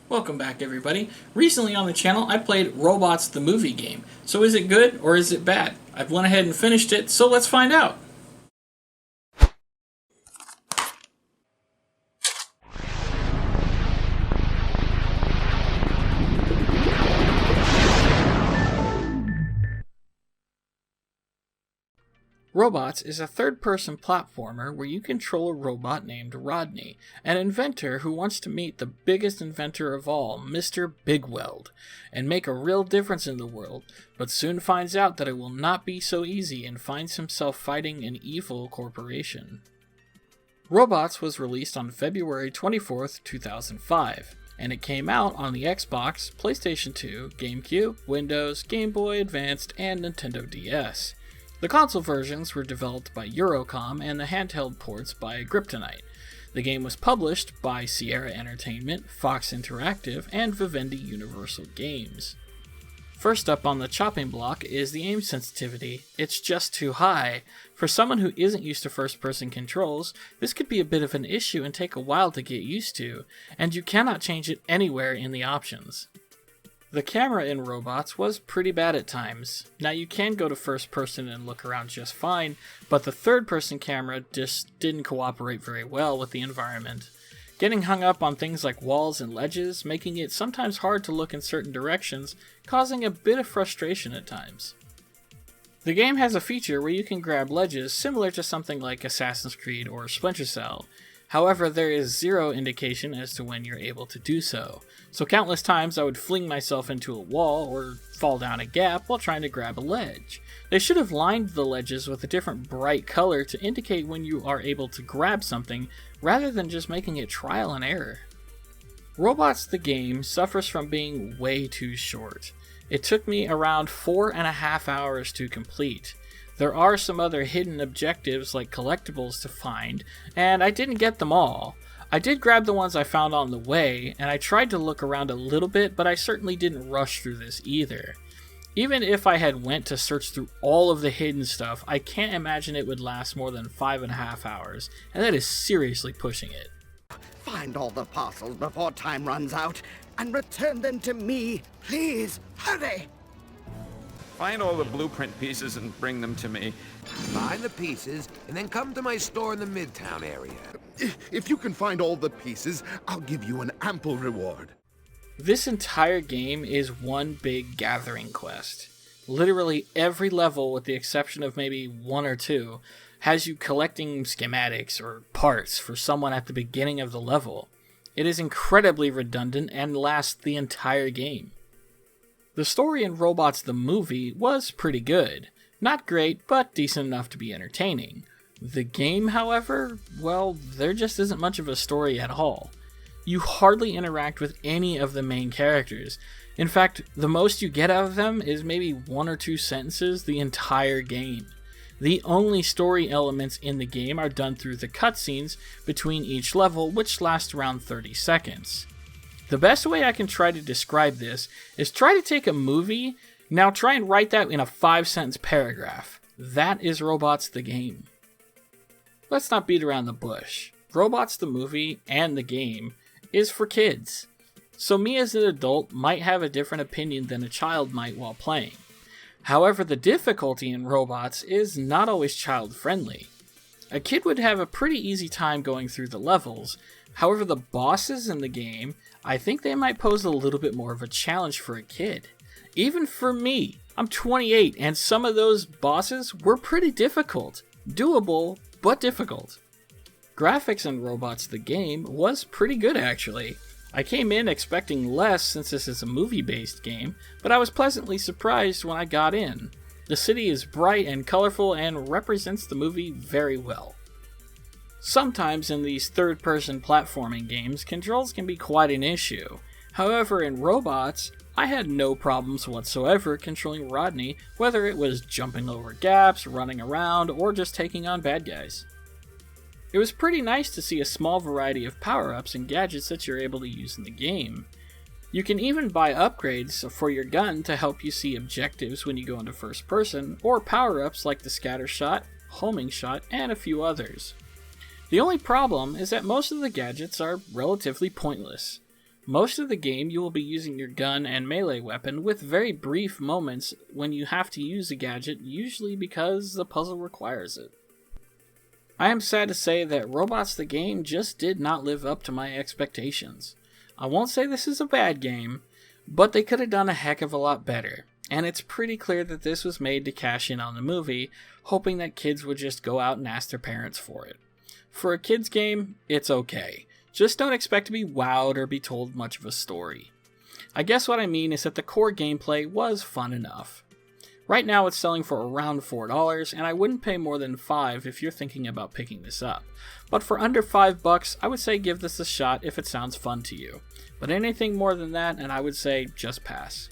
Welcome back, everybody. Recently on the channel, I played Robots the movie game. So is it good or is it bad? I've went ahead and finished it, so let's find out. Robots is a third-person platformer where you control a robot named Rodney, an inventor who wants to meet the biggest inventor of all, Mr. Bigweld, and make a real difference in the world, but soon finds out that it will not be so easy and finds himself fighting an evil corporation. Robots was released on February 24th, 2005, and it came out on the Xbox, PlayStation 2, GameCube, Windows, Game Boy Advanced, and Nintendo DS. The console versions were developed by Eurocom and the handheld ports by Kryptonite. The game was published by Sierra Entertainment, Fox Interactive, and Vivendi Universal Games. First up on the chopping block is the aim sensitivity. It's just too high. For someone who isn't used to first-person controls, this could be a bit of an issue and take a while to get used to, and you cannot change it anywhere in the options. The camera in Robots was pretty bad at times. Now you can go to first person and look around just fine, but the third person camera just didn't cooperate very well with the environment. Getting hung up on things like walls and ledges, making it sometimes hard to look in certain directions, causing a bit of frustration at times. The game has a feature where you can grab ledges similar to something like Assassin's Creed or Splinter Cell. However, there is zero indication as to when you're able to do so. So countless times I would fling myself into a wall or fall down a gap while trying to grab a ledge. They should have lined the ledges with a different bright color to indicate when you are able to grab something, rather than just making it trial and error. Robots the game suffers from being way too short. It took me around 4.5 hours to complete. There are some other hidden objectives like collectibles to find, and I didn't get them all. I did grab the ones I found on the way, and I tried to look around a little bit, but I certainly didn't rush through this either. Even if I had went to search through all of the hidden stuff, I can't imagine it would last more than 5.5 hours, and that is seriously pushing it. Find all the parcels before time runs out, and return them to me. Please, hurry! Find all the blueprint pieces and bring them to me. Find the pieces, and then come to my store in the Midtown area. If you can find all the pieces, I'll give you an ample reward. This entire game is one big gathering quest. Literally every level, with the exception of maybe one or two, has you collecting schematics or parts for someone at the beginning of the level. It is incredibly redundant and lasts the entire game. The story in Robots the movie was pretty good. Not great, but decent enough to be entertaining. The game, however, well, there just isn't much of a story at all. You hardly interact with any of the main characters. In fact, the most you get out of them is maybe 1 or 2 sentences the entire game. The only story elements in the game are done through the cutscenes between each level, which last around 30 seconds. The best way I can try to describe this is try to take a movie, now try and write that in a 5-sentence paragraph. That is Robots the game. Let's not beat around the bush. Robots the movie and the game is for kids. So me as an adult might have a different opinion than a child might while playing. However, the difficulty in Robots is not always child-friendly. A kid would have a pretty easy time going through the levels. However, the bosses in the game, I think they might pose a little bit more of a challenge for a kid. Even for me, I'm 28, and some of those bosses were pretty difficult. Doable, but difficult. Graphics in Robots the game was pretty good actually. I came in expecting less since this is a movie-based game, but I was pleasantly surprised when I got in. The city is bright and colorful and represents the movie very well. Sometimes in these third-person platforming games, controls can be quite an issue. However, in Robots, I had no problems whatsoever controlling Rodney, whether it was jumping over gaps, running around, or just taking on bad guys. It was pretty nice to see a small variety of power-ups and gadgets that you're able to use in the game. You can even buy upgrades for your gun to help you see objectives when you go into first person, or power-ups like the scatter shot, homing shot, and a few others. The only problem is that most of the gadgets are relatively pointless. Most of the game you will be using your gun and melee weapon, with very brief moments when you have to use a gadget, usually because the puzzle requires it. I am sad to say that Robots the game just did not live up to my expectations. I won't say this is a bad game, but they could have done a heck of a lot better, and it's pretty clear that this was made to cash in on the movie, hoping that kids would just go out and ask their parents for it. For a kids game, it's okay. Just don't expect to be wowed or be told much of a story. I guess what I mean is that the core gameplay was fun enough. Right now it's selling for around $4, and I wouldn't pay more than $5 if you're thinking about picking this up. But for under $5, I would say give this a shot if it sounds fun to you. But anything more than that, and I would say just pass.